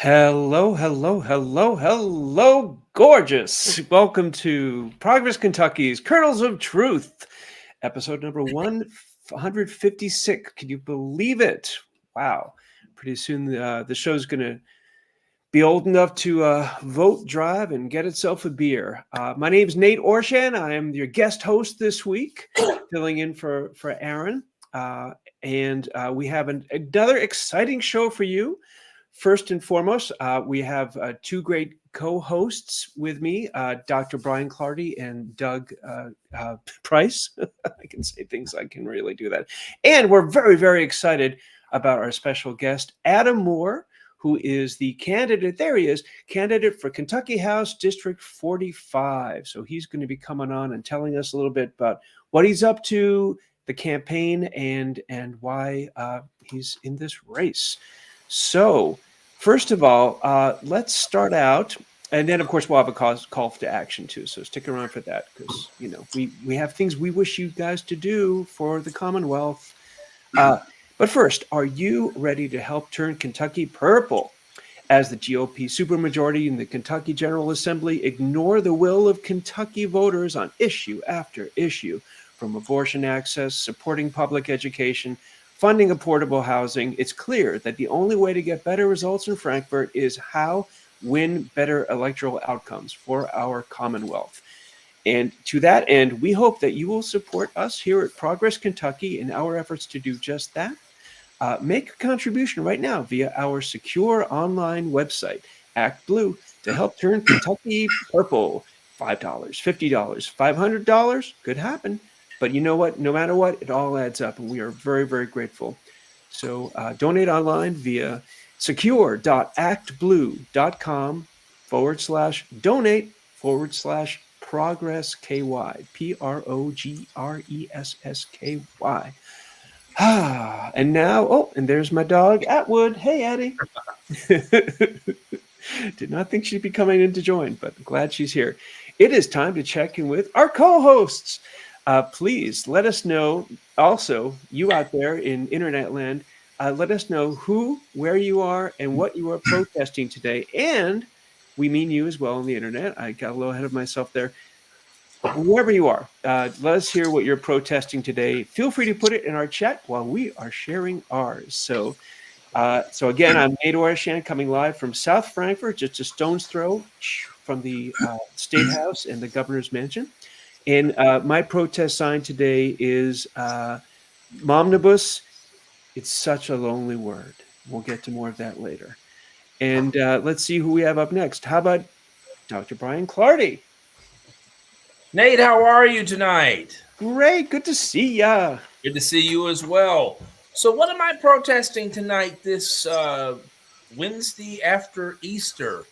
Hello, hello, hello, hello, gorgeous. Welcome to Progress Kentucky's Kernels of Truth, episode number 156. Can you believe it? Wow. Pretty soon the show's going to be old enough to vote, drive, and get itself a beer. My name's Nate Orshan. I am your guest host this week, filling in for Aaron. And we have another exciting show for you. First and foremost, we have two great co-hosts with me, Dr. Brian Clardy and Doug Price. I can say things, I can really do that. And we're very, very excited about our special guest, Adam Moore, who is the candidate, there he is, candidate for Kentucky House District 45. So he's going to be coming on and telling us a little bit about what he's up to, the campaign, and why he's in this race. So, first of all, let's start out, and then, of course, we'll have a call to action, too, so stick around for that, because, you know, we have things we wish you guys to do for the Commonwealth. But first, are you ready to help turn Kentucky purple? As the GOP supermajority in the Kentucky General Assembly ignore the will of Kentucky voters on issue after issue, from abortion access, supporting public education, funding affordable housing, it's clear that the only way to get better results in Frankfort is win better electoral outcomes for our Commonwealth. And to that end, we hope that you will support us here at Progress Kentucky in our efforts to do just that. Make a contribution right now via our secure online website, Act Blue, to help turn Kentucky purple. $5, $50, $500 could happen. But you know what? No matter what, it all adds up, and we are very, very grateful. So donate online via secure.actblue.com/donate/progressky, PROGRESSKY. And now, and there's my dog, Atwood. Hey, Addie. Did not think she'd be coming in to join, but glad she's here. It is time to check in with our co-hosts. Please let us know, also, you out there in internet land, let us know who, where you are, and what you are protesting today. And we mean you as well on the internet. I got a little ahead of myself there. Wherever you are, let us hear what you're protesting today. Feel free to put it in our chat while we are sharing ours. So again, I'm Nate Orshan, coming live from South Frankfort, just a stone's throw from the State House and the Governor's Mansion. And my protest sign today is Momnibus. It's such a lonely word. We'll get to more of that later. And let's see who we have up next. How about Dr. Brian Clardy? Nate, how are you tonight? Great. Good to see ya. Good to see you as well. So what am I protesting tonight this Wednesday after Easter?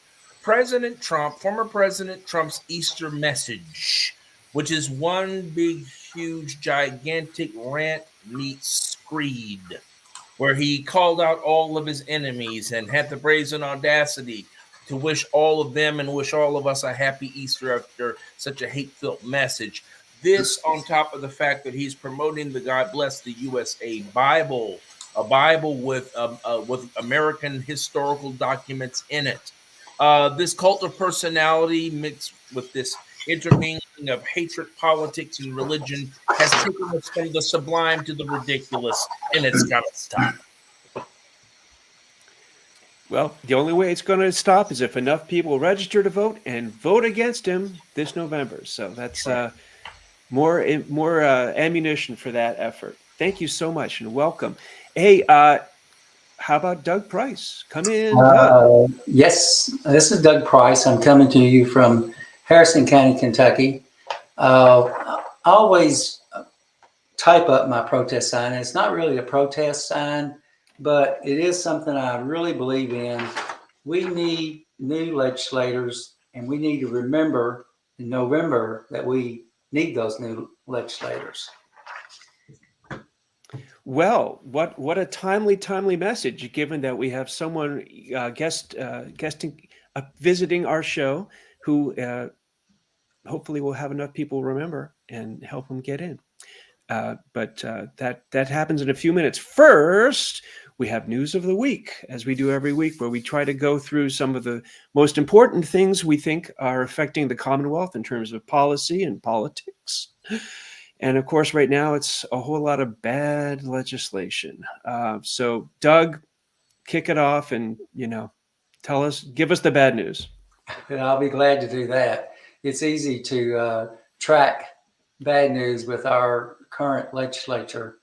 President Trump, former President Trump's Easter message, which is one big, huge, gigantic rant meets screed, where he called out all of his enemies and had the brazen audacity to wish all of them and wish all of us a happy Easter after such a hate-filled message. This on top of the fact that he's promoting the God Bless the USA Bible, a Bible with American historical documents in it. This cult of personality mixed with this intermingling of hatred, politics, and religion has taken us from the sublime to the ridiculous, and it's got to stop. Well, the only way it's going to stop is if enough people register to vote and vote against him this November. So that's more ammunition for that effort. Thank you so much and welcome. Hey, how about Doug Price? Come in. Yes, this is Doug Price. I'm coming to you from Harrison County, Kentucky. I always type up my protest sign. It's not really a protest sign, but it is something I really believe in. We need new legislators, and we need to remember in November that we need those new legislators. Well, what a timely message, given that we have someone visiting our show who hopefully will have enough people remember and help them get in. But that happens in a few minutes. First, we have news of the week, as we do every week, where we try to go through some of the most important things we think are affecting the Commonwealth in terms of policy and politics. And of course, right now, it's a whole lot of bad legislation. So Doug, kick it off and, tell us, give us the bad news. And I'll be glad to do that. It's easy to track bad news with our current legislature.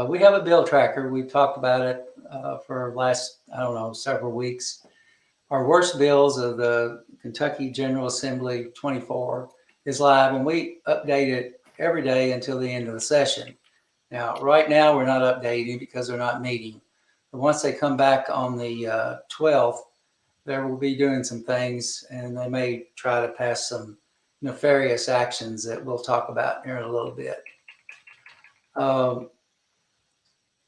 We have a bill tracker. We've talked about it for the last, several weeks. Our worst bills of the Kentucky General Assembly 24 is live, and we update it every day until the end of the session. Now, right now, we're not updating because they're not meeting. But once they come back on the 12th, they will be doing some things, and they may try to pass some nefarious actions that we'll talk about here in a little bit.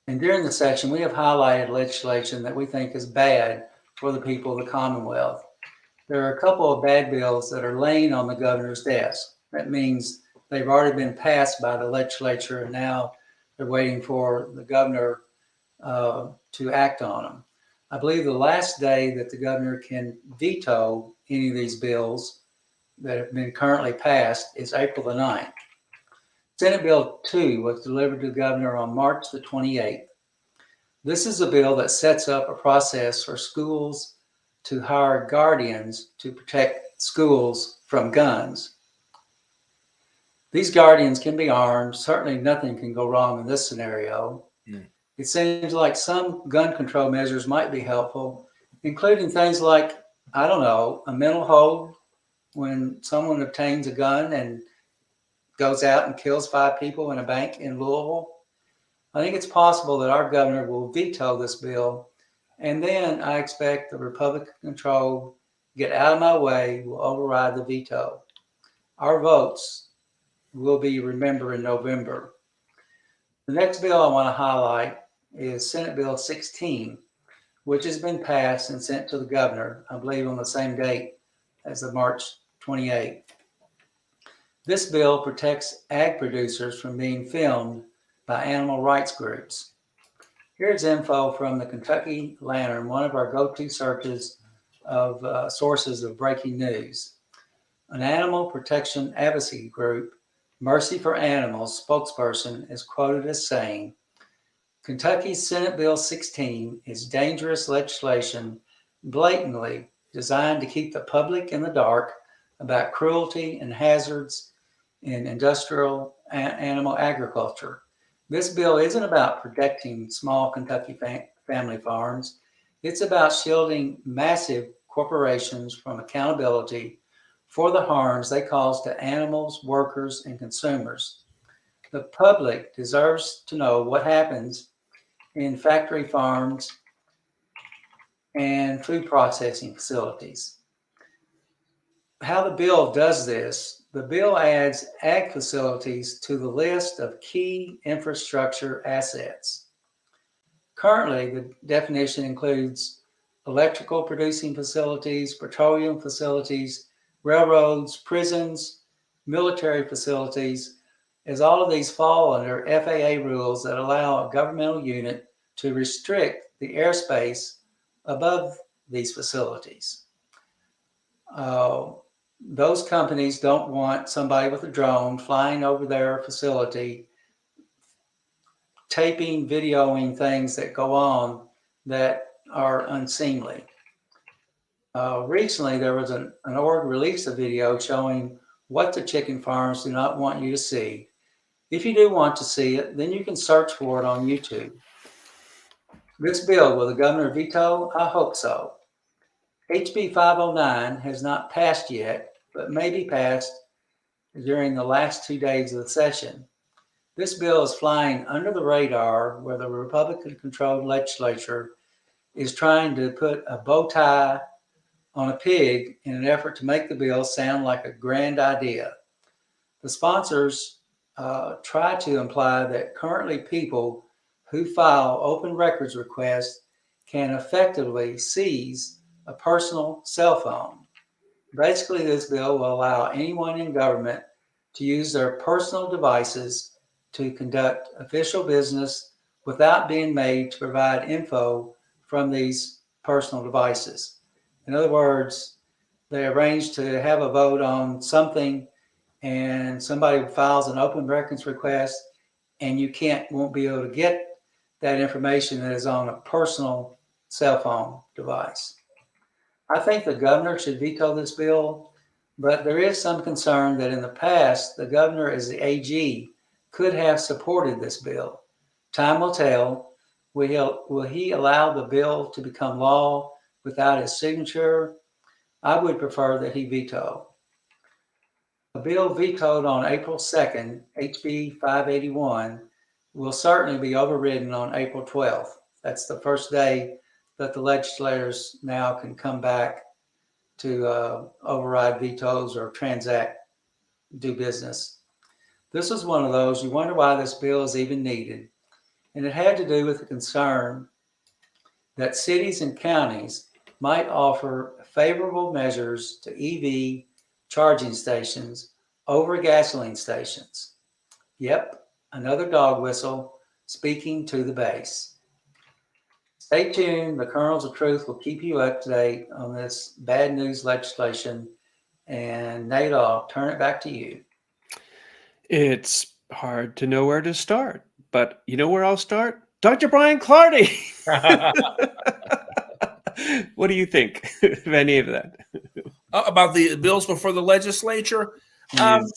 And during the session, we have highlighted legislation that we think is bad for the people of the Commonwealth. There are a couple of bad bills that are laying on the governor's desk. That means they've already been passed by the legislature, and now they're waiting for the governor to act on them. I believe the last day that the governor can veto any of these bills that have been currently passed is April the 9th. Senate Bill 2 was delivered to the governor on March the 28th. This is a bill that sets up a process for schools to hire guardians to protect schools from guns. These guardians can be armed. Certainly nothing can go wrong in this scenario. It seems like some gun control measures might be helpful, including things like, a mental hold when someone obtains a gun and goes out and kills 5 people in a bank in Louisville. I think it's possible that our governor will veto this bill, and then I expect the Republican control get out of my way will override the veto. Our votes will be remembered in November. The next bill I want to highlight is Senate Bill 16, which has been passed and sent to the governor, I believe on the same date as the March 28th. This bill protects ag producers from being filmed by animal rights groups. Here's info from the Kentucky Lantern, one of our go-to searches of sources of breaking news. An animal protection advocacy group, Mercy for Animals spokesperson, is quoted as saying, Kentucky's Senate Bill 16 is dangerous legislation blatantly designed to keep the public in the dark about cruelty and hazards in industrial animal agriculture. This bill isn't about protecting small Kentucky family farms. It's about shielding massive corporations from accountability for the harms they cause to animals, workers, and consumers. The public deserves to know what happens in factory farms and food processing facilities. How the bill does this, the bill adds ag facilities to the list of key infrastructure assets. Currently, the definition includes electrical producing facilities, petroleum facilities, railroads, prisons, military facilities, as all of these fall under FAA rules that allow a governmental unit to restrict the airspace above these facilities. Those companies don't want somebody with a drone flying over their facility, taping, videoing things that go on that are unseemly. Recently, there was an org released a video showing what the chicken farms do not want you to see. If you do want to see it, then you can search for it on YouTube. This bill, will the governor veto? I hope so. HB 509 has not passed yet, but may be passed during the last 2 days of the session. This bill is flying under the radar where the Republican-controlled legislature is trying to put a bow tie on a pig in an effort to make the bill sound like a grand idea. The sponsors try to imply that currently people who file open records requests can effectively seize a personal cell phone. Basically, this bill will allow anyone in government to use their personal devices to conduct official business without being made to provide info from these personal devices. In other words, they arranged to have a vote on something and somebody files an open records request and you won't be able to get that information that is on a personal cell phone device. I think the governor should veto this bill, but there is some concern that in the past, the governor as the AG could have supported this bill. Time will tell. Will he allow the bill to become law without his signature? I would prefer that he veto. A bill vetoed on April 2nd, HB 581, will certainly be overridden on April 12th. That's the first day that the legislators now can come back to override vetoes or do business. This is one of those, you wonder why this bill is even needed. And it had to do with the concern that cities and counties might offer favorable measures to EV charging stations over gasoline stations. Yep, another dog whistle speaking to the base. Stay tuned. The Kernels of Truth will keep you up to date on this bad news legislation. And Nate, I'll turn it back to you. It's hard to know where to start, but you know where I'll start? Dr. Brian Clardy. What do you think of any of that? About the bills before the legislature? Yes.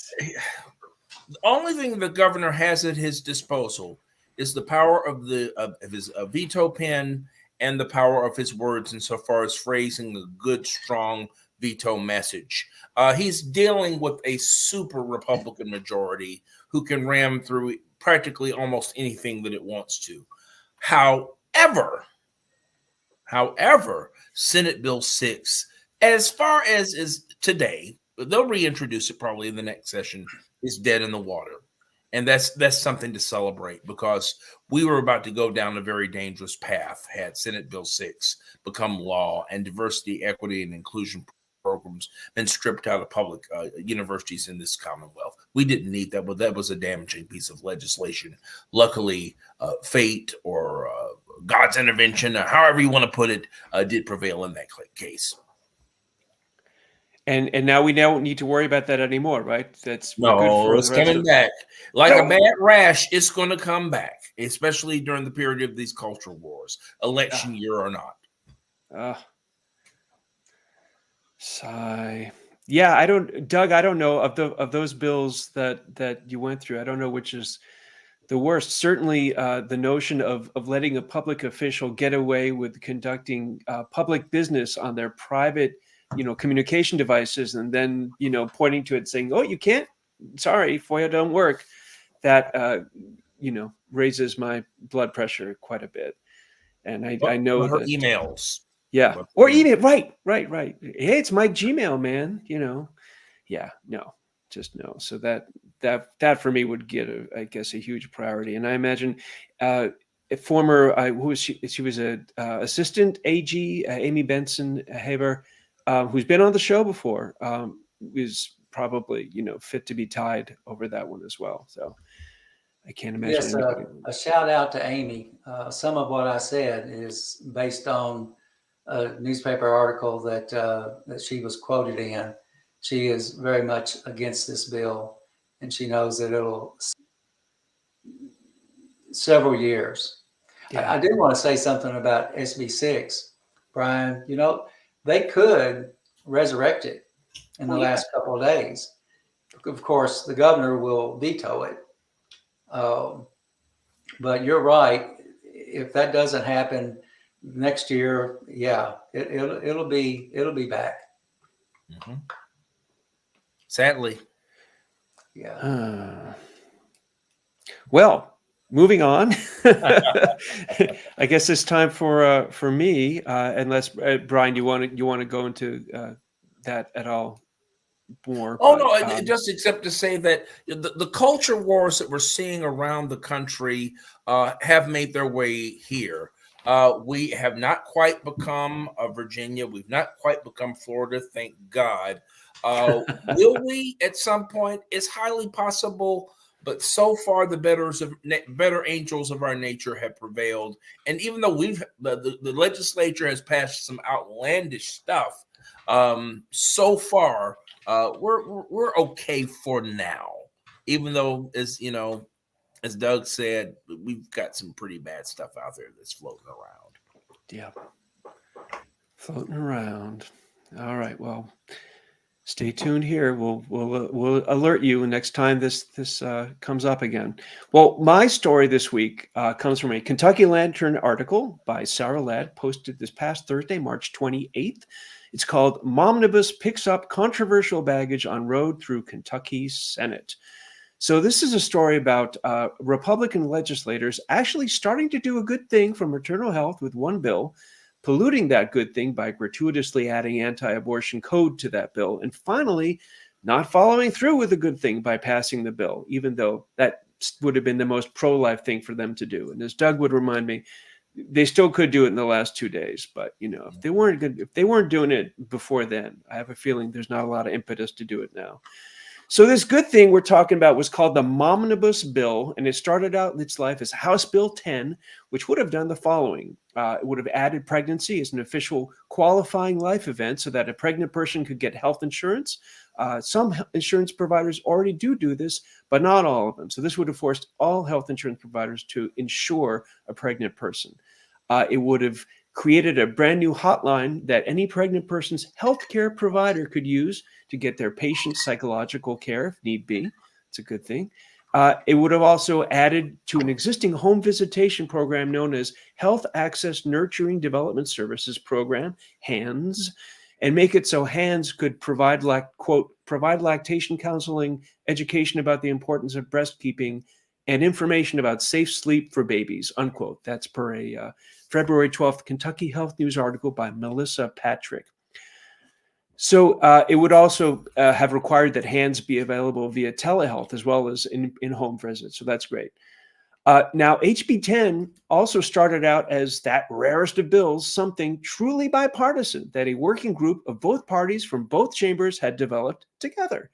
The only thing the governor has at his disposal is the power of his veto pen and the power of his words insofar as phrasing a good, strong veto message. He's dealing with a super Republican majority who can ram through practically almost anything that it wants to. However, Senate Bill 6, as far as is today, they'll reintroduce it probably in the next session, is dead in the water. And that's something to celebrate, because we were about to go down a very dangerous path had Senate Bill 6 become law and diversity, equity, and inclusion programs been stripped out of public universities in this Commonwealth. We didn't need that, but that was a damaging piece of legislation. Luckily, fate or God's intervention, or however you want to put it, did prevail in that case. And now we don't need to worry about that anymore, right? It's coming back. Like a bad rash, it's going to come back, especially during the period of these culture wars, election year or not. Sigh. Yeah, Doug, I don't know of those bills that you went through. I don't know which is the worst. Certainly, the notion of letting a public official get away with conducting public business on their private, communication devices, and then, pointing to it saying, "Oh, you can't. Sorry, FOIA don't work." That, raises my blood pressure quite a bit. And I know her that emails. Yeah. Or email. Right. Hey, it's my Gmail, man. Yeah, no, just no. So that for me would get I guess a huge priority. And I imagine a former, who was she? She was a assistant AG, Amy Benson Haber, who's been on the show before, is probably, fit to be tied over that one as well. So I can't imagine. Yes, a shout out to Amy. Some of what I said is based on a newspaper article that she was quoted in. She is very much against this bill, and she knows that it'll several years. Yeah. I did want to say something about SB 6, Brian. They could resurrect it in the last couple of days. Of course, the governor will veto it. But you're right. If that doesn't happen next year, yeah, it'll be back. Mm-hmm. Sadly. Yeah. Well, moving on. I guess it's time for me. Unless Brian, you want to go into that at all more? Just except to say that the culture wars that we're seeing around the country have made their way here. We have not quite become Virginia. We've not quite become Florida, thank God. Will we at some point? It's highly possible, but so far the better angels of our nature have prevailed. And even though the legislature has passed some outlandish stuff, so far we're okay for now. Even though, as you know, as Doug said, we've got some pretty bad stuff out there that's floating around. Yeah, floating around. All right, well, stay tuned here. We'll alert you next time this comes up again. Well, my story this week comes from a Kentucky Lantern article by Sarah Ladd, posted this past Thursday, March 28th. It's called "Momnibus Picks Up Controversial Baggage on Road Through Kentucky Senate." So this is a story about Republican legislators actually starting to do a good thing for maternal health with one bill, polluting that good thing by gratuitously adding anti-abortion code to that bill, and finally not following through with a good thing by passing the bill, even though that would have been the most pro-life thing for them to do. And as Doug would remind me, they still could do it in the last 2 days, but if they weren't doing it before then, I have a feeling there's not a lot of impetus to do it now. So this good thing we're talking about was called the Momnibus Bill, and it started out in its life as House Bill 10, which would have done the following. It would have added pregnancy as an official qualifying life event so that a pregnant person could get health insurance. Some insurance providers already do this, but not all of them. So this would have forced all health insurance providers to insure a pregnant person. It would have created a brand new hotline that any pregnant person's healthcare provider could use to get their patient's psychological care if need be. It's a good thing. It would have also added to an existing home visitation program known as Health Access Nurturing Development Services Program, HANDS, and make it so HANDS could provide lactation counseling, education about the importance of breastkeeping, and information about safe sleep for babies, unquote. That's per a February 12th Kentucky Health News article by Melissa Patrick. So it would also have required that HANDS be available via telehealth as well as in-home visits. So that's great. Now, HB 10 also started out as that rarest of bills, something truly bipartisan that a working group of both parties from both chambers had developed together.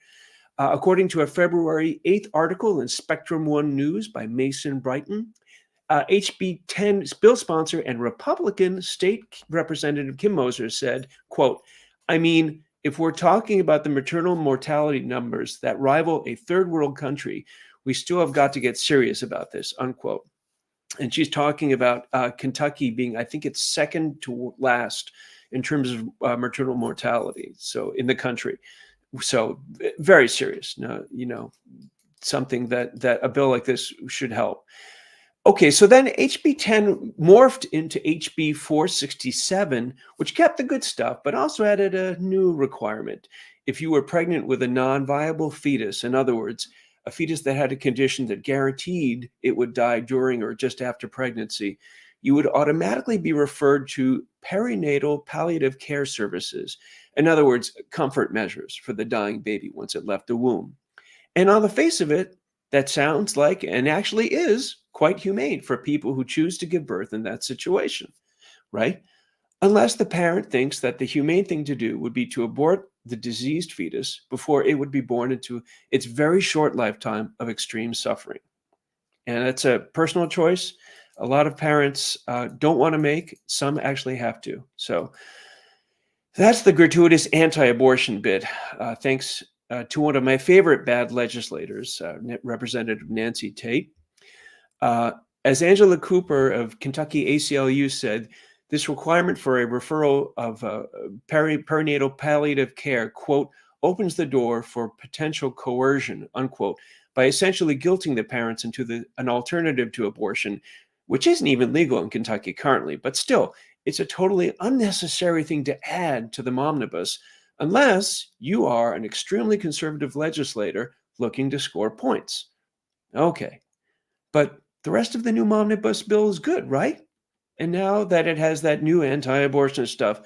According to a February 8th article in Spectrum One News by Mason Brighton, HB 10's bill sponsor and Republican State Representative Kim Moser said, quote, "I mean, if we're talking about the maternal mortality numbers that rival a third world country, we still have got to get serious about this," unquote. And she's talking about Kentucky being, I think it's second to last in terms of maternal mortality. So in the country. So very serious, something that a bill like this should help. Okay, so then HB 10 morphed into HB 467, which kept the good stuff, but also added a new requirement. If you were pregnant with a non-viable fetus, in other words, a fetus that had a condition that guaranteed it would die during or just after pregnancy, you would automatically be referred to perinatal palliative care services. In other words, comfort measures for the dying baby once it left the womb. And on the face of it, that sounds like, and actually is, quite humane for people who choose to give birth in that situation, right? Unless the parent thinks that the humane thing to do would be to abort the diseased fetus before it would be born into its very short lifetime of extreme suffering. And that's a personal choice. A lot of parents don't want to make. Some actually have to. So that's the gratuitous anti-abortion bit. Thanks to one of my favorite bad legislators, Representative Nancy Tate. As Angela Cooper of Kentucky ACLU said, this requirement for a referral of perinatal palliative care, quote, opens the door for potential coercion, unquote, by essentially guilting the parents into an alternative to abortion, which isn't even legal in Kentucky currently, but still, it's a totally unnecessary thing to add to the momnibus, unless you are an extremely conservative legislator looking to score points. Okay, but the rest of the new momnibus bill is good, right? And now that it has that new anti-abortion stuff,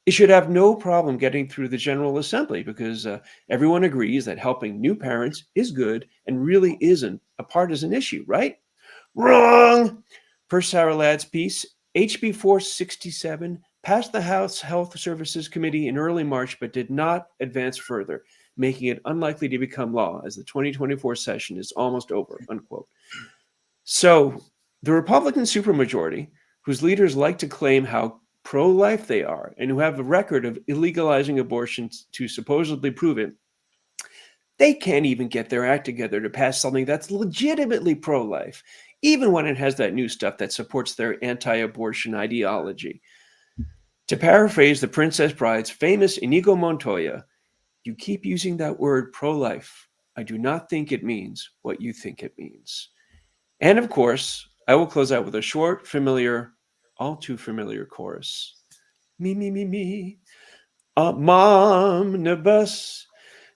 it should have no problem getting through the General Assembly because everyone agrees that helping new parents is good and really isn't a partisan issue, right? Wrong! Per Sarah Ladd's piece, HB 467 passed the House Health Services Committee in early March but did not advance further. making it unlikely to become law as the 2024 session is almost over, unquote. So the Republican supermajority, whose leaders like to claim how pro-life they are and who have a record of illegalizing abortion to supposedly prove it, they can't even get their act together to pass something that's legitimately pro-life, even when it has that new stuff that supports their anti-abortion ideology. To paraphrase the Princess Bride's famous Inigo Montoya, you keep using that word pro-life. I do not think it means what you think it means. And of course, I will close out with a short, familiar, all too familiar chorus. Me, me, me, me. Momnibus.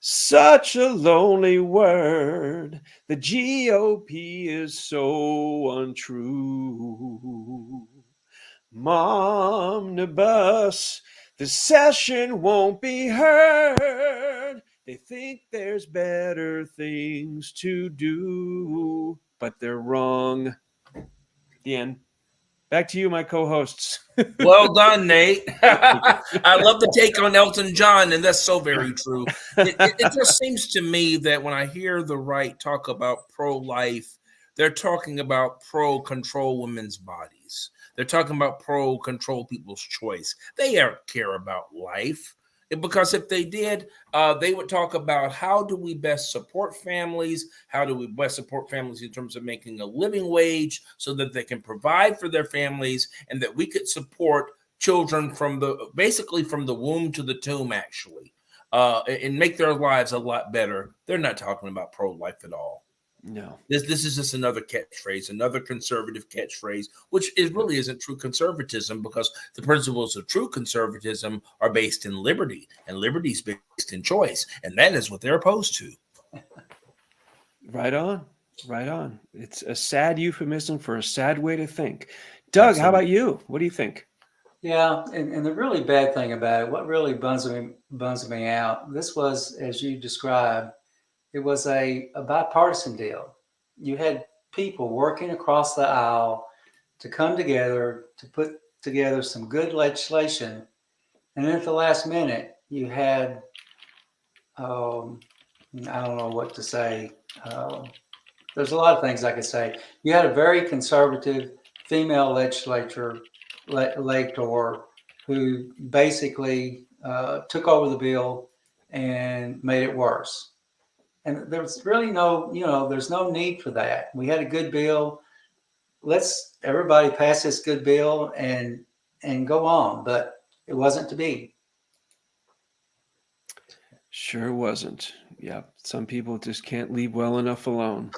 Such a lonely word. The GOP is so untrue. Momnibus, the session won't be heard. They think there's better things to do, but they're wrong. The end. Back to you, my co-hosts. Well done, Nate. I love the take on Elton John, and that's so very true. It just seems to me that when I hear the right talk about pro-life, they're talking about pro-control women's bodies. They're talking about pro-control people's choice. They don't care about life. Because if they did, they would talk about how do we best support families? How do we best support families in terms of making a living wage so that they can provide for their families, and that we could support children from basically from the womb to the tomb, actually, and make their lives a lot better. They're not talking about pro-life at all. No. This is just another catchphrase, another conservative catchphrase, which really isn't true conservatism, because the principles of true conservatism are based in liberty, and liberty is based in choice, and that is what they're opposed to. Right on. Right on. It's a sad euphemism for a sad way to think. Doug, Absolutely. How about you? What do you think? Yeah, and the really bad thing about it, what really bums me out, this was, as you described, it was a bipartisan deal. You had people working across the aisle to come together to put together some good legislation. And then at the last minute, you had, I don't know what to say. There's a lot of things I could say. You had a very conservative female legislator who basically took over the bill and made it worse. And there's really there's no need for that. We had a good bill. Let's everybody pass this good bill and go on. But it wasn't to be. Sure wasn't. Yeah. Some people just can't leave well enough alone.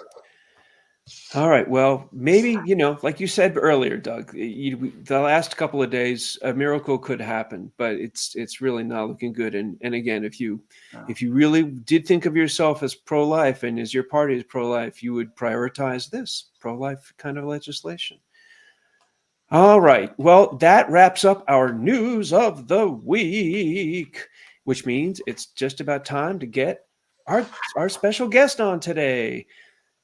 All right. Well, maybe, like you said earlier, Doug, the last couple of days, a miracle could happen, but it's really not looking good. And again, if you really did think of yourself as pro-life and as your party is pro-life, you would prioritize this pro-life kind of legislation. All right. Well, that wraps up our news of the week, which means it's just about time to get our special guest on today.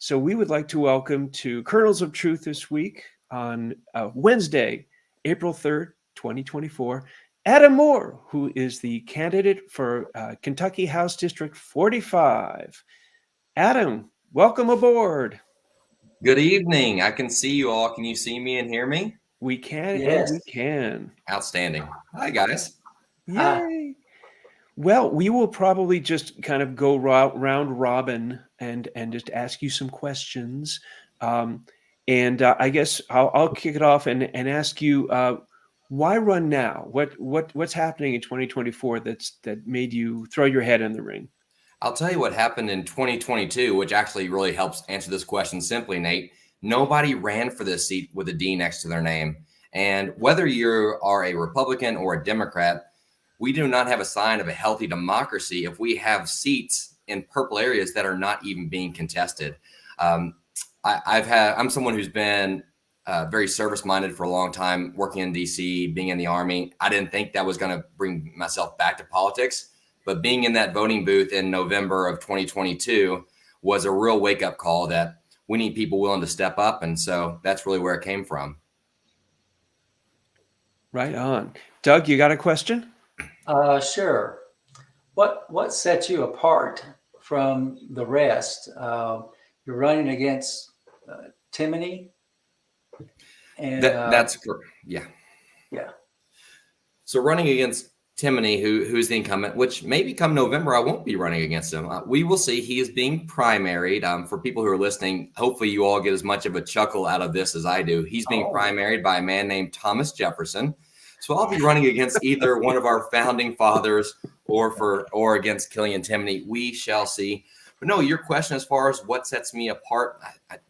So we would like to welcome to Kernels of Truth this week on Wednesday, April 3rd, 2024, Adam Moore, who is the candidate for Kentucky House District 45. Adam, welcome aboard. Good evening. I can see you all. Can you see me and hear me? We can, Yes. and we can. Outstanding. Hi, guys. Yay. Well, we will probably just kind of go round robin and just ask you some questions. And I guess I'll kick it off and ask you, why run now? What's happening in 2024 that made you throw your head in the ring? I'll tell you what happened in 2022, which actually really helps answer this question simply, Nate. Nobody ran for this seat with a D next to their name. And whether you are a Republican or a Democrat, we do not have a sign of a healthy democracy if we have seats in purple areas that are not even being contested. I'm someone who's been very service-minded for a long time, working in DC, being in the Army. I didn't think that was going to bring myself back to politics, but being in that voting booth in November of 2022 was a real wake-up call that we need people willing to step up, and so that's really where it came from. Right on. Doug, you got a question? Sure. what sets you apart from the rest? You're running against Timony, and That's correct. Yeah. yeah. So running against Timony, who's the incumbent, which maybe come November, I won't be running against him. We will see. He is being primaried. For people who are listening, hopefully you all get as much of a chuckle out of this as I do. He's being primaried by a man named Thomas Jefferson. So I'll be running against either one of our founding fathers or against Killian Timony. We shall see. But no, your question as far as what sets me apart,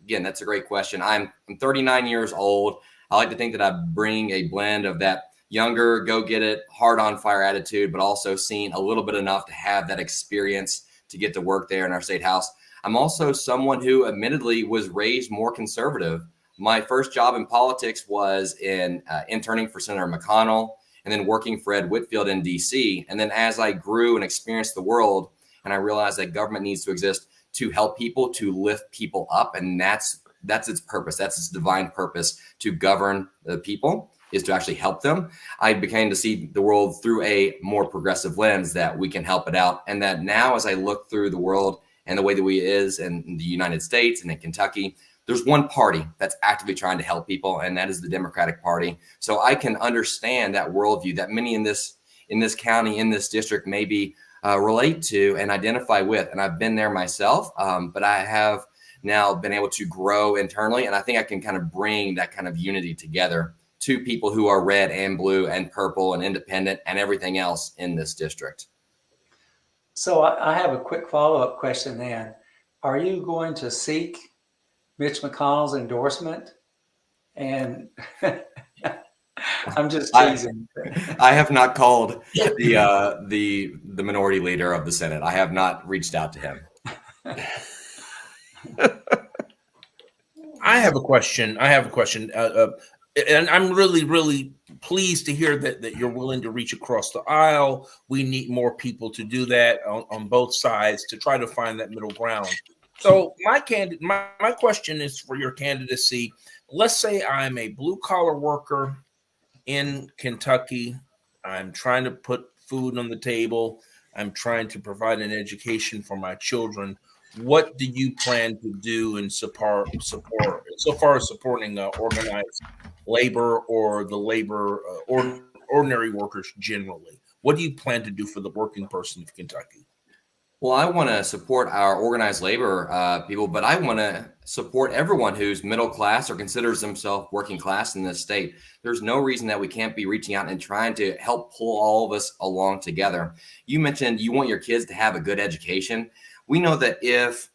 again, that's a great question. I'm 39 years old. I like to think that I bring a blend of that younger, go get it, hard on fire attitude, but also seen a little bit enough to have that experience to get to work there in our state house. I'm also someone who admittedly was raised more conservative. My first job in politics was in interning for Senator McConnell and then working for Ed Whitfield in DC. And then as I grew and experienced the world, and I realized that government needs to exist to help people, to lift people up. And that's its purpose. That's its divine purpose, to govern the people, is to actually help them. I began to see the world through a more progressive lens, that we can help it out. And that now, as I look through the world and the way that we is in the United States and in Kentucky, there's one party that's actively trying to help people, and that is the Democratic Party. So I can understand that worldview that many in this county, in this district, maybe relate to and identify with. And I've been there myself, but I have now been able to grow internally. And I think I can kind of bring that kind of unity together to people who are red and blue and purple and independent and everything else in this district. So I have a quick follow-up question then. Are you going to seek Mitch McConnell's endorsement? And I'm just teasing. I have not called the minority leader of the Senate. I have not reached out to him. I have a question. And I'm really, really pleased to hear that you're willing to reach across the aisle. We need more people to do that on both sides to try to find that middle ground. So my question is for your candidacy. Let's say I'm a blue collar worker in Kentucky. I'm trying to put food on the table. I'm trying to provide an education for my children. What do you plan to do in support so far as supporting organized labor or the labor or ordinary workers generally? What do you plan to do for the working person of Kentucky? Well, I want to support our organized labor people, but I want to support everyone who's middle class or considers themselves working class in this state. There's no reason that we can't be reaching out and trying to help pull all of us along together. You mentioned you want your kids to have a good education. We know that if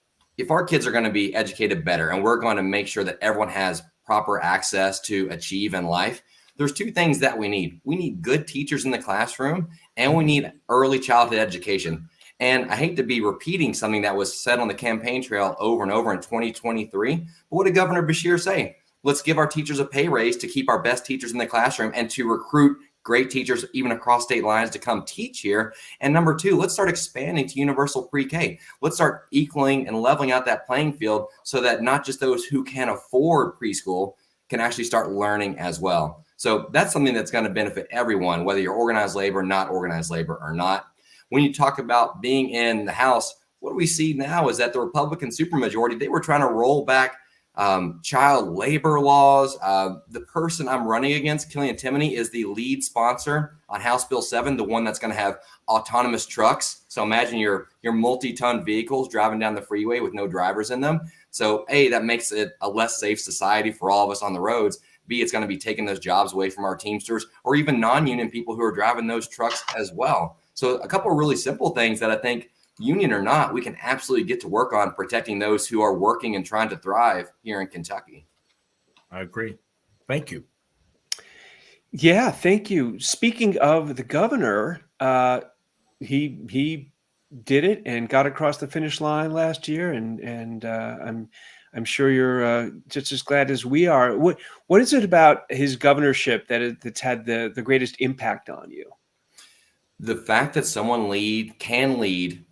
our kids are going to be educated better, and we're going to make sure that everyone has proper access to achieve in life, there's two things that we need. We need good teachers in the classroom, and we need early childhood education. And I hate to be repeating something that was said on the campaign trail over and over in 2023, but what did Governor Beshear say? Let's give our teachers a pay raise to keep our best teachers in the classroom and to recruit great teachers even across state lines to come teach here. And number two, let's start expanding to universal pre-K. Let's start equaling and leveling out that playing field so that not just those who can afford preschool can actually start learning as well. So that's something that's going to benefit everyone, whether you're organized labor, not organized labor or not. When you talk about being in the House, what we see now is that the Republican supermajority, they were trying to roll back child labor laws. The person I'm running against, Killian Timony, is the lead sponsor on House Bill 7, the one that's going to have autonomous trucks. So imagine your multi-ton vehicles driving down the freeway with no drivers in them. So A, that makes it a less safe society for all of us on the roads. B, it's going to be taking those jobs away from our Teamsters or even non-union people who are driving those trucks as well. So a couple of really simple things that I think, union or not, we can absolutely get to work on protecting those who are working and trying to thrive here in Kentucky. I agree. Thank you. Yeah, thank you. Speaking of the governor, he did it and got across the finish line last year, and I'm sure you're just as glad as we are. What is it about his governorship that's had the greatest impact on you? The fact that someone can lead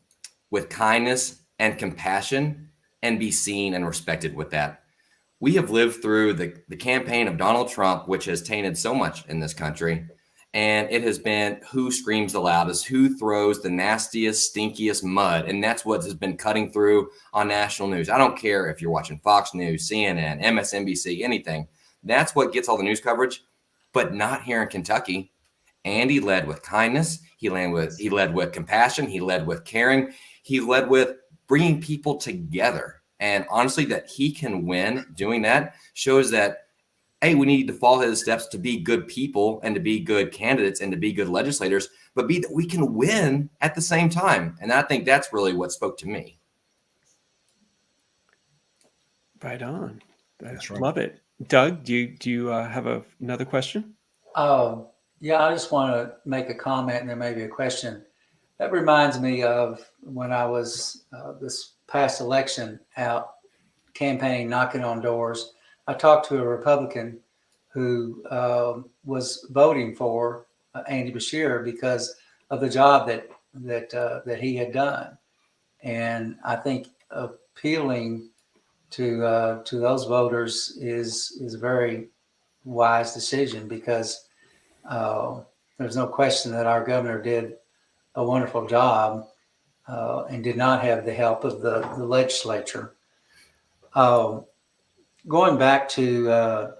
with kindness and compassion and be seen and respected with that. We have lived through the campaign of Donald Trump, which has tainted so much in this country. And it has been who screams the loudest, who throws the nastiest, stinkiest mud. And that's what has been cutting through on national news. I don't care if you're watching Fox News, CNN, MSNBC, anything. That's what gets all the news coverage, but not here in Kentucky. Andy led with kindness. He led with compassion. He led with caring. He led with bringing people together. And honestly, that he can win doing that shows that, hey, we need to follow his steps to be good people and to be good candidates and to be good legislators, but be that we can win at the same time. And I think that's really what spoke to me. Right on. That's right. Love it. Doug, do you have another question? Yeah, I just want to make a comment and then maybe a question. That reminds me of when I was this past election out campaigning, knocking on doors. I talked to a Republican who was voting for Andy Beshear because of the job that he had done, and I think appealing to those voters is a very wise decision, because there's no question that our governor did a wonderful job and did not have the help of the legislature. Going back to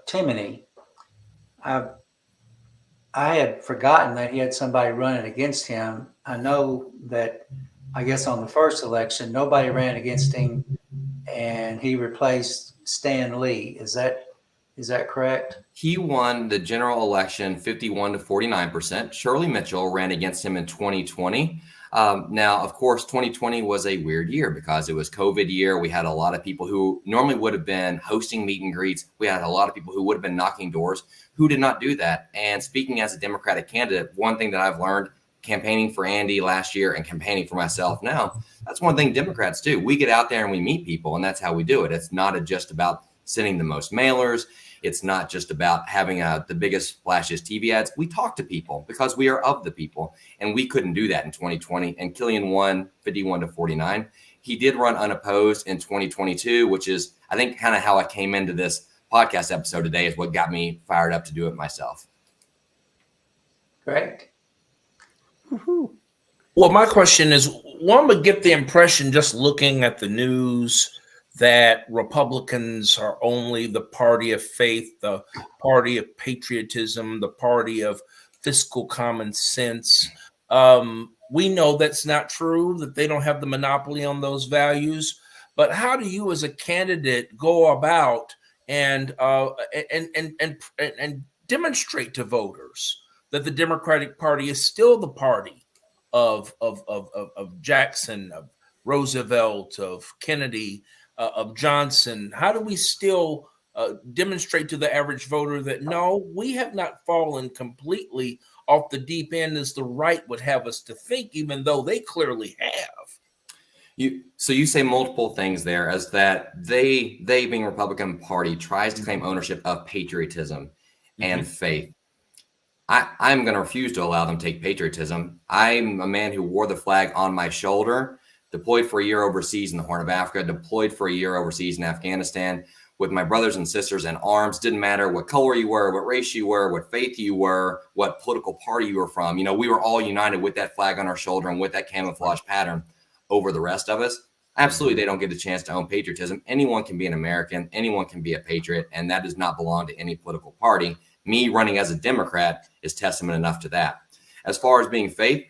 Timoney, I had forgotten that he had somebody running against him. I know that, I guess on the first election, nobody ran against him, and he replaced Stan Lee. Is that correct? He won the general election 51 to 49%. Shirley Mitchell ran against him in 2020. Now, of course, 2020 was a weird year because it was COVID year. We had a lot of people who normally would have been hosting meet and greets. We had a lot of people who would have been knocking doors who did not do that. And speaking as a Democratic candidate, one thing that I've learned campaigning for Andy last year and campaigning for myself now, that's one thing Democrats do. We get out there and we meet people, and that's how we do it. It's not just about sending the most mailers. It's not just about having the biggest, flashiest TV ads. We talk to people because we are of the people, and we couldn't do that in 2020. And Killian won 51 to 49. He did run unopposed in 2022, which is, I think, kind of how I came into this podcast episode today, is what got me fired up to do it myself. Great. Woo-hoo. Well, my question is, one would get the impression just looking at the news that Republicans are only the party of faith, the party of patriotism, the party of fiscal common sense. We know that's not true, that they don't have the monopoly on those values. But how do you, as a candidate, go about and demonstrate to voters that the Democratic Party is still the party of Jackson, of Roosevelt, of Kennedy, of Johnson? How do we still demonstrate to the average voter that, no, we have not fallen completely off the deep end as the right would have us to think, even though they clearly have? So you say multiple things there, as that they being Republican Party tries to claim ownership of patriotism and faith. I'm going to refuse to allow them to take patriotism. I'm a man who wore the flag on my shoulder, deployed for a year overseas in the Horn of Africa, deployed for a year overseas in Afghanistan with my brothers and sisters in arms. Didn't matter what color you were, what race you were, what faith you were, what political party you were from. We were all united with that flag on our shoulder and with that camouflage pattern over the rest of us. Absolutely, they don't get a chance to own patriotism. Anyone can be an American. Anyone can be a patriot, and that does not belong to any political party. Me running as a Democrat is testament enough to that. As far as being faith,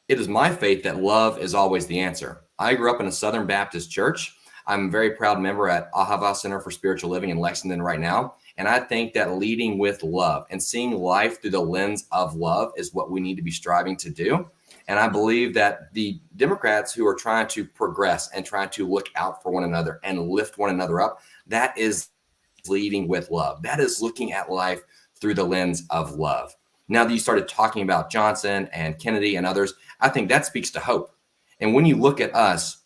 it is my faith that love is always the answer. I grew up in a Southern Baptist church. I'm a very proud member at Ahava Center for Spiritual Living in Lexington right now. And I think that leading with love and seeing life through the lens of love is what we need to be striving to do. And I believe that the Democrats who are trying to progress and trying to look out for one another and lift one another up, that is leading with love. That is looking at life through the lens of love. Now that you started talking about Johnson and Kennedy and others, I think that speaks to hope. And when you look at us,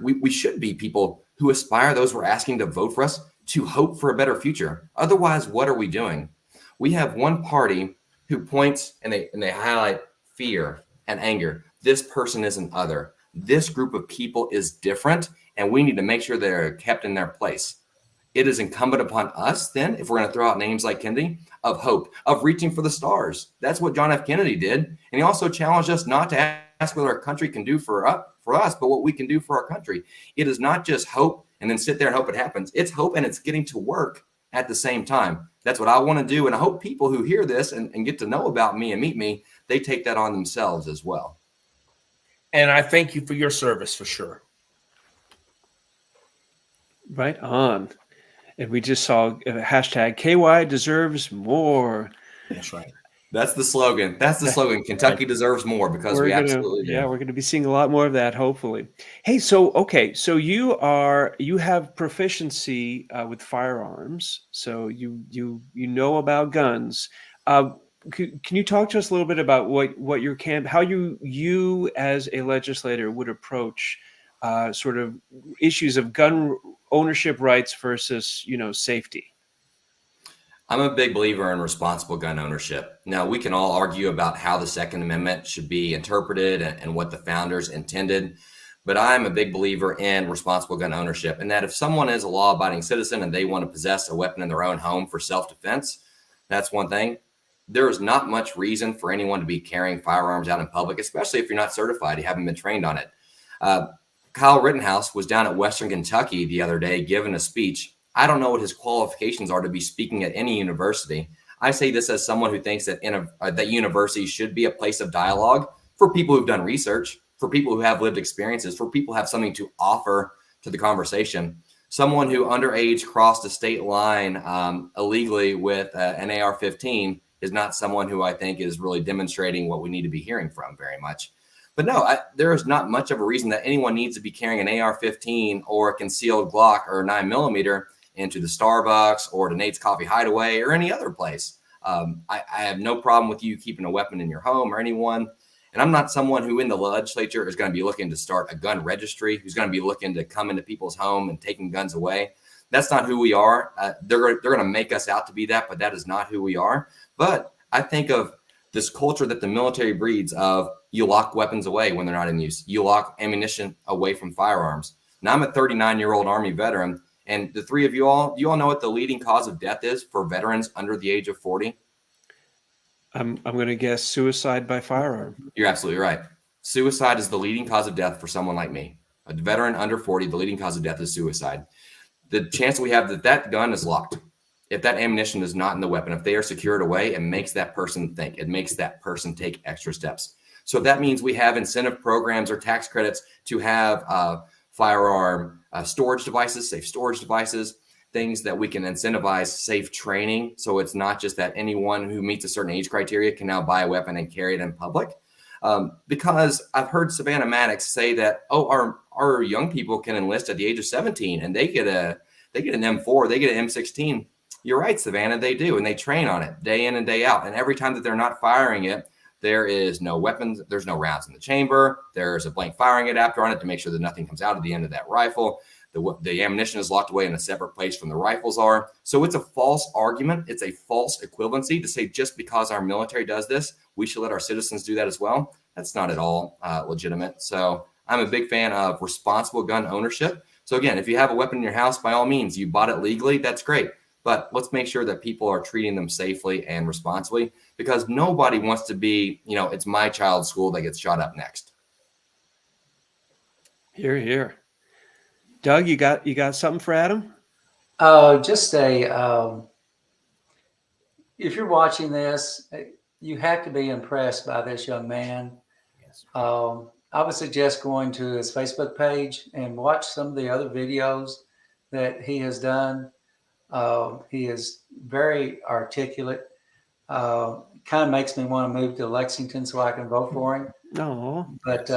we should be people who aspire, those who are asking to vote for us, to hope for a better future. Otherwise, what are we doing? We have one party who points and they highlight fear and anger. This person is an other. This group of people is different, and we need to make sure they're kept in their place. it is incumbent upon us then, if we're going to throw out names like Kennedy, of hope, of reaching for the stars. That's what John F. Kennedy did. And he also challenged us not to ask what our country can do for us, but what we can do for our country. It is not just hope and then sit there and hope it happens. It's hope and it's getting to work at the same time. That's what I want to do. And I hope people who hear this and get to know about me and meet me, they take that on themselves as well. And I thank you for your service for sure. Right on. And we just saw hashtag KY deserves more. That's right. That's the slogan. That's the slogan. Kentucky deserves more, because we absolutely do. Yeah, we're going to be seeing a lot more of that, hopefully. Hey, so you have proficiency with firearms, so you know about guns. Can you talk to us a little bit about what your how you as a legislator would approach sort of issues of gun ownership rights versus safety? I'm a big believer in responsible gun ownership. Now, we can all argue about how the Second Amendment should be interpreted and what the founders intended, but I'm a big believer in responsible gun ownership, and that if someone is a law-abiding citizen and they want to possess a weapon in their own home for self-defense, that's one thing. There is not much reason for anyone to be carrying firearms out in public, especially if you're not certified, you haven't been trained on it. Kyle Rittenhouse was down at Western Kentucky the other day giving a speech. I don't know what his qualifications are to be speaking at any university. I say this as someone who thinks that that university should be a place of dialogue for people who've done research, for people who have lived experiences, for people who have something to offer to the conversation. Someone who underage crossed a state line illegally with an AR-15 is not someone who I think is really demonstrating what we need to be hearing from very much. But no, there is not much of a reason that anyone needs to be carrying an AR-15 or a concealed Glock or 9mm into the Starbucks or to Nate's Coffee Hideaway or any other place. I have no problem with you keeping a weapon in your home or anyone. And I'm not someone who in the legislature is going to be looking to start a gun registry, who's going to be looking to come into people's home and taking guns away. That's not who we are. They're going to make us out to be that, but that is not who we are. But I think of this culture that the military breeds of you lock weapons away when they're not in use. You lock ammunition away from firearms. Now, I'm a 39-year-old Army veteran, and the three of you all know what the leading cause of death is for veterans under the age of 40? I'm going to guess suicide by firearm. You're absolutely right. Suicide is the leading cause of death for someone like me. A veteran under 40, the leading cause of death is suicide. The chance we have that gun is locked, if that ammunition is not in the weapon, if they are secured away, it makes that person think. It makes that person take extra steps. So if that means we have incentive programs or tax credits to have firearm storage devices, safe storage devices, things that we can incentivize safe training. So it's not just that anyone who meets a certain age criteria can now buy a weapon and carry it in public. Because I've heard Savannah Maddox say that, our young people can enlist at the age of 17 and they get an M4, they get an M16. You're right, Savannah, they do. And they train on it day in and day out. And every time that they're not firing it, there is no weapons. There's no rounds in the chamber. There's a blank firing adapter on it to make sure that nothing comes out at the end of that rifle. The ammunition is locked away in a separate place from the rifles are. So it's a false argument. It's a false equivalency to say just because our military does this, we should let our citizens do that as well. That's not at all legitimate. So I'm a big fan of responsible gun ownership. So again, if you have a weapon in your house, by all means, you bought it legally, that's great. But let's make sure that people are treating them safely and responsibly, because nobody wants to be, it's my child's school that gets shot up next. Hear, hear. Doug, you got something for Adam? Just if you're watching this, you have to be impressed by this young man. Yes. I would suggest going to his Facebook page and watch some of the other videos that he has done. He is very articulate. Kind of makes me want to move to Lexington so I can vote for him. No. But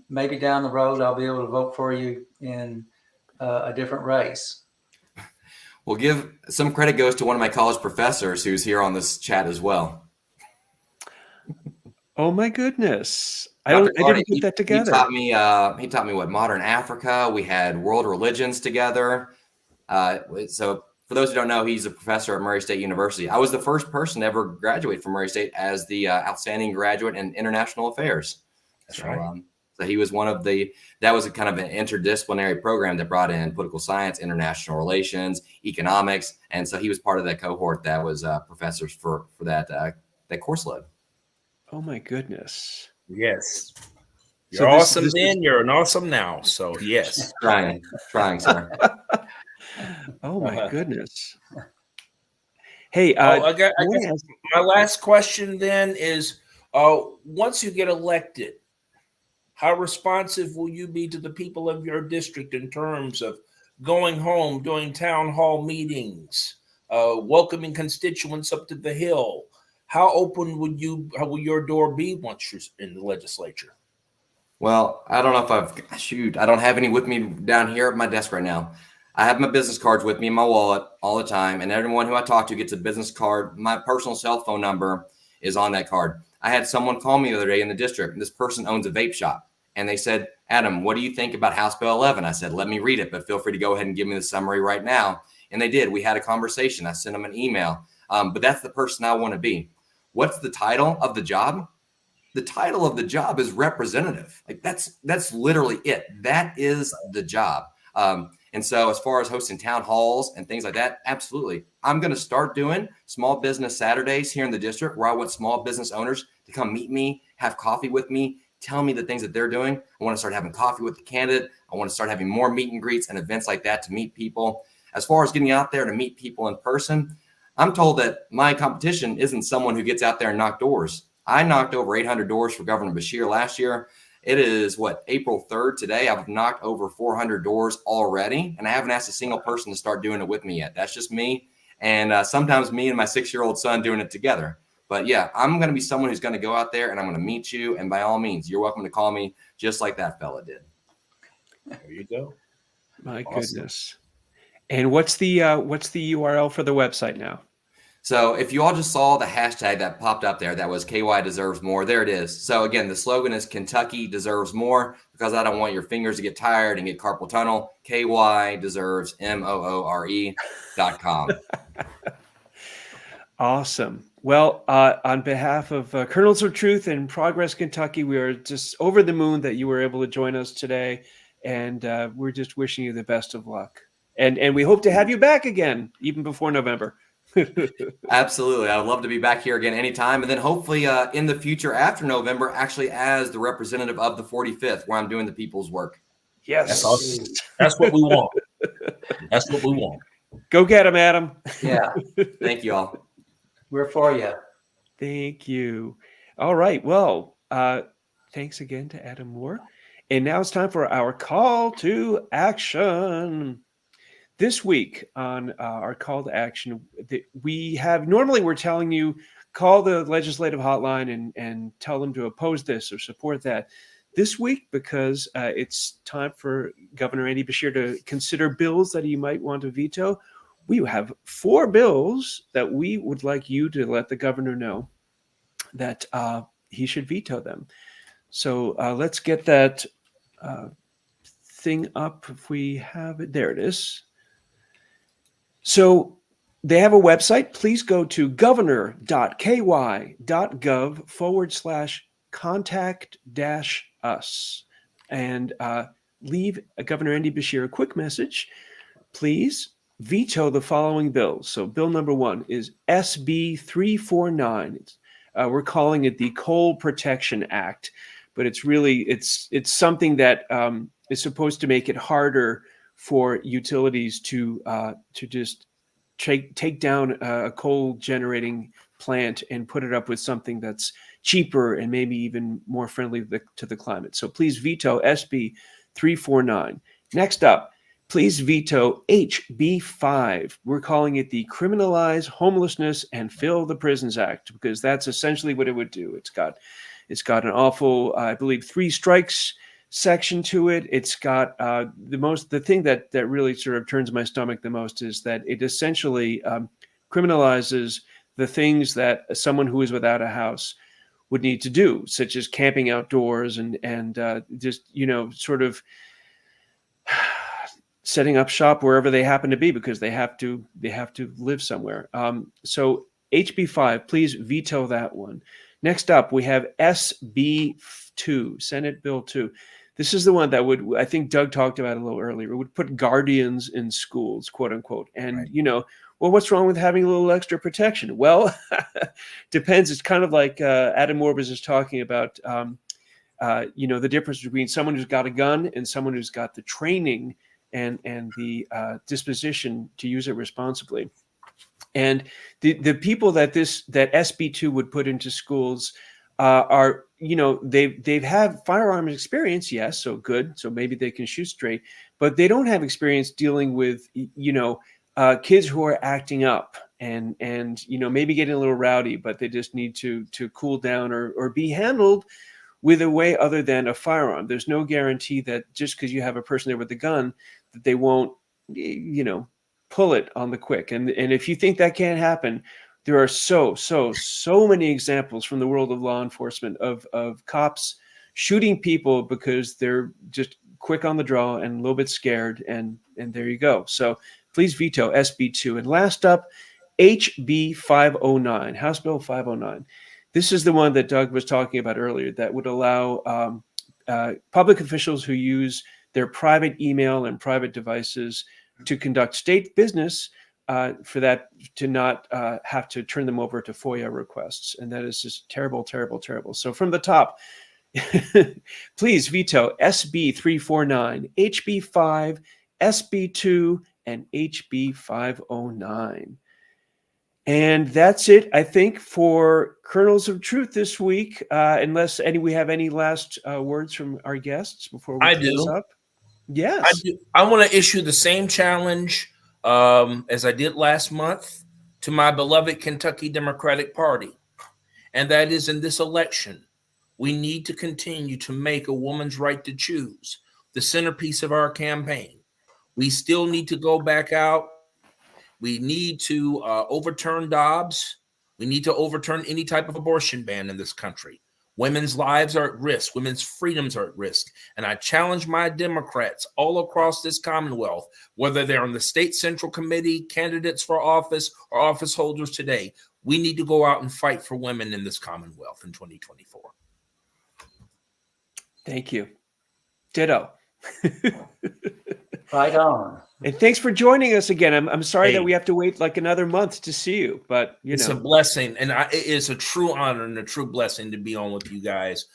maybe down the road, I'll be able to vote for you in a different race. Well, give some credit goes to one of my college professors who's here on this chat as well. Oh my goodness. I Dr. didn't put that together. He taught me what modern Africa. We had world religions together. So for those who don't know, he's a professor at Murray State University. I was the first person to ever graduate from Murray State as the outstanding graduate in international affairs. That's right. So he was that was a kind of an interdisciplinary program that brought in political science, international relations, economics. And so he was part of that cohort that was professors for that course load. Oh my goodness. Yes. You're So awesome then, you're an awesome now. So yes. Trying, sir. Oh my goodness. Hey, I guess my last question then is, once you get elected, how responsive will you be to the people of your district in terms of going home, doing town hall meetings, welcoming constituents up to the Hill? How open how will your door be once you're in the legislature? Well, I don't know if I don't have any with me down here at my desk right now. I have my business cards with me in my wallet all the time, and everyone who I talk to gets a business card. My personal cell phone number is on that card. I had someone call me the other day in the district. This person owns a vape shop, and they said, Adam, what do you think about House Bill 11? I said, let me read it, but feel free to go ahead and give me the summary right now. And they did. We had a conversation. I sent them an email, but that's the person I want to be. What's the title of the job? The title of the job is representative. Like that's literally it. That is the job. And so as far as hosting town halls and things like that, absolutely. I'm going to start doing small business Saturdays here in the district where I want small business owners to come meet me, have coffee with me, tell me the things that they're doing. I want to start having coffee with the candidate. I want to start having more meet and greets and events like that to meet people. As far as getting out there to meet people in person, I'm told that my competition isn't someone who gets out there and knock doors. I knocked over 800 doors for Governor Beshear last year. It is April 3rd today. I've knocked over 400 doors already, and I haven't asked a single person to start doing it with me yet. That's just me. And sometimes me and my 6-year-old son doing it together. But yeah, I'm going to be someone who's going to go out there and I'm going to meet you. And by all means, you're welcome to call me just like that fella did. There you go. My goodness. And what's the URL for the website now? So if you all just saw the hashtag that popped up there, that was KY deserves more. There it is. So again, the slogan is Kentucky deserves more, because I don't want your fingers to get tired and get carpal tunnel. KY deserves MOORE.com. Awesome. Well, on behalf of Kernels of Truth and Progress Kentucky, we are just over the moon that you were able to join us today. And we're just wishing you the best of luck. And we hope to have you back again, even before November. Absolutely. I would love to be back here again anytime. And then hopefully in the future after November, actually as the representative of the 45th, where I'm doing the people's work. Yes. That's awesome. That's what we want. That's what we want. Go get him, Adam. Yeah. Thank you all. We're for you. Thank you. All right. Well, thanks again to Adam Moore. And now it's time for our call to action. This week on our call to action, we're telling you, call the legislative hotline and tell them to oppose this or support that. This week, because it's time for Governor Andy Beshear to consider bills that he might want to veto, we have 4 bills that we would like you to let the governor know that he should veto them. So let's get that thing up if we have it. There it is. So they have a website. Please go to governor.ky.gov/contact-us and leave Governor Andy Beshear a quick message. Please veto the following bills. So bill number 1 is SB 349. We're calling it the Coal Protection Act, but it's really it's something that is supposed to make it harder for utilities to just take down a coal generating plant and put it up with something that's cheaper and maybe even more friendly to the climate. So please veto SB 349. Next up, please veto HB 5. We're calling it the Criminalize Homelessness and Fill the Prisons Act, because that's essentially what it would do. It's got an awful, I believe, 3 strikes section to it. It's got the thing that really sort of turns my stomach the most is that it essentially criminalizes the things that someone who is without a house would need to do, such as camping outdoors and just, sort of setting up shop wherever they happen to be, because they have to live somewhere. So HB 5, please veto that one. Next up, we have SB2, Senate Bill 2. This is the one that would, I think Doug talked about a little earlier, it would put guardians in schools, quote unquote. And, Right. you know, well, what's wrong with having a little extra protection? Well, depends. It's kind of like Adam Orbis is talking about, you know, the difference between someone who's got a gun and someone who's got the training and the disposition to use it responsibly. And the people that SB2 would put into schools are, you know, they've had firearms experience, yes, so good, so maybe they can shoot straight, but they don't have experience dealing with, you know, kids who are acting up and you know, maybe getting a little rowdy, but they just need to cool down or be handled with a way other than a firearm. There's no guarantee that just because you have a person there with a gun that they won't, you know, pull it on the quick. And if you think that can't happen, there are so many examples from the world of law enforcement of cops shooting people because they're just quick on the draw and a little bit scared. And there you go. So please veto SB2. And last up, HB 509, House Bill 509. This is the one that Doug was talking about earlier that would allow public officials who use their private email and private devices to conduct state business for that to not have to turn them over to FOIA requests. And that is just terrible, terrible, terrible. So from the top, please veto SB 349, HB 5, SB 2, and HB 509. And that's it, I think, for Kernels of Truth this week. Unless we have any last words from our guests before we close up. Yes. I want to issue the same challenge as I did last month to my beloved Kentucky Democratic Party. And that is, in this election, we need to continue to make a woman's right to choose the centerpiece of our campaign. We still need to go back out. We need to overturn Dobbs. We need to overturn any type of abortion ban in this country. Women's lives are at risk. Women's freedoms are at risk. And I challenge my Democrats all across this Commonwealth, whether they're on the state central committee, candidates for office, or office holders today, we need to go out and fight for women in this Commonwealth in 2024. Thank you. Ditto. Right on. And thanks for joining us again. I'm sorry that we have to wait like another month to see you, but it's a blessing, and it is a true honor and a true blessing to be on with you guys.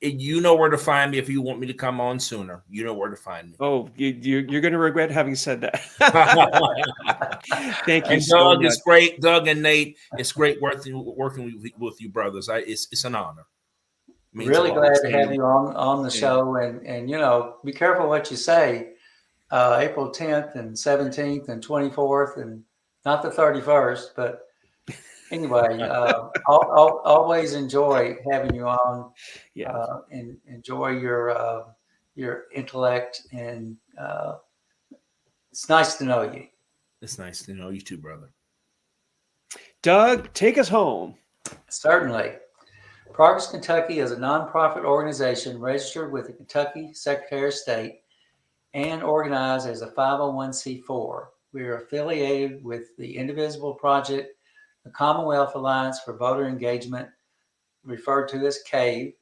You know where to find me if you want me to come on sooner. You know where to find me. Oh, you're going to regret having said that. Thank you. And so Doug much. is great. Doug and Nate, it's great working with you brothers. It's an honor. Really glad to have you on the show, and you know, be careful what you say. April 10th and 17th and 24th, and not the 31st, but anyway, I'll always enjoy having you on. And enjoy your intellect, and it's nice to know you. It's nice to know you too, brother. Doug, take us home. Certainly. Progress Kentucky is a nonprofit organization registered with the Kentucky Secretary of State and organized as a 501c4. We are affiliated with the Indivisible Project, the Commonwealth Alliance for Voter Engagement, referred to as CAVE,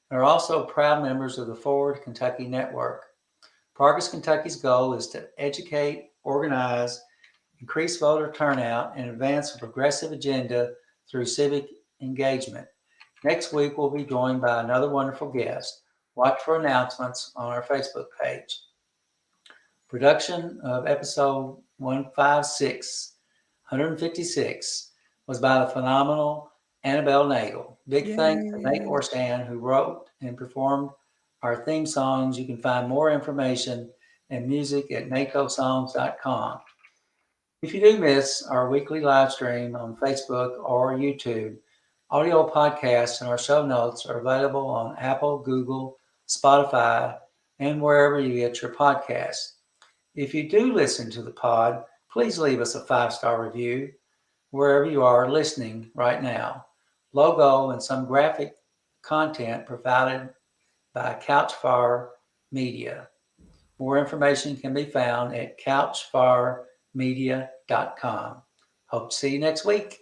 and are also proud members of the Forward Kentucky Network. Progress Kentucky's goal is to educate, organize, increase voter turnout, and advance a progressive agenda through civic engagement. Next week, we'll be joined by another wonderful guest. Watch for announcements on our Facebook page. Production of episode 156 was by the phenomenal Annabel Nagel. Big thanks to Nate Orshan, who wrote and performed our theme songs. You can find more information and music at natosongs.com. If you do miss our weekly live stream on Facebook or YouTube, audio podcasts and our show notes are available on Apple, Google, Spotify, and wherever you get your podcasts. If you do listen to the pod, please leave us a 5-star review wherever you are listening right now. Logo and some graphic content provided by Couchfire Media. More information can be found at couchfiremedia.com. Hope to see you next week.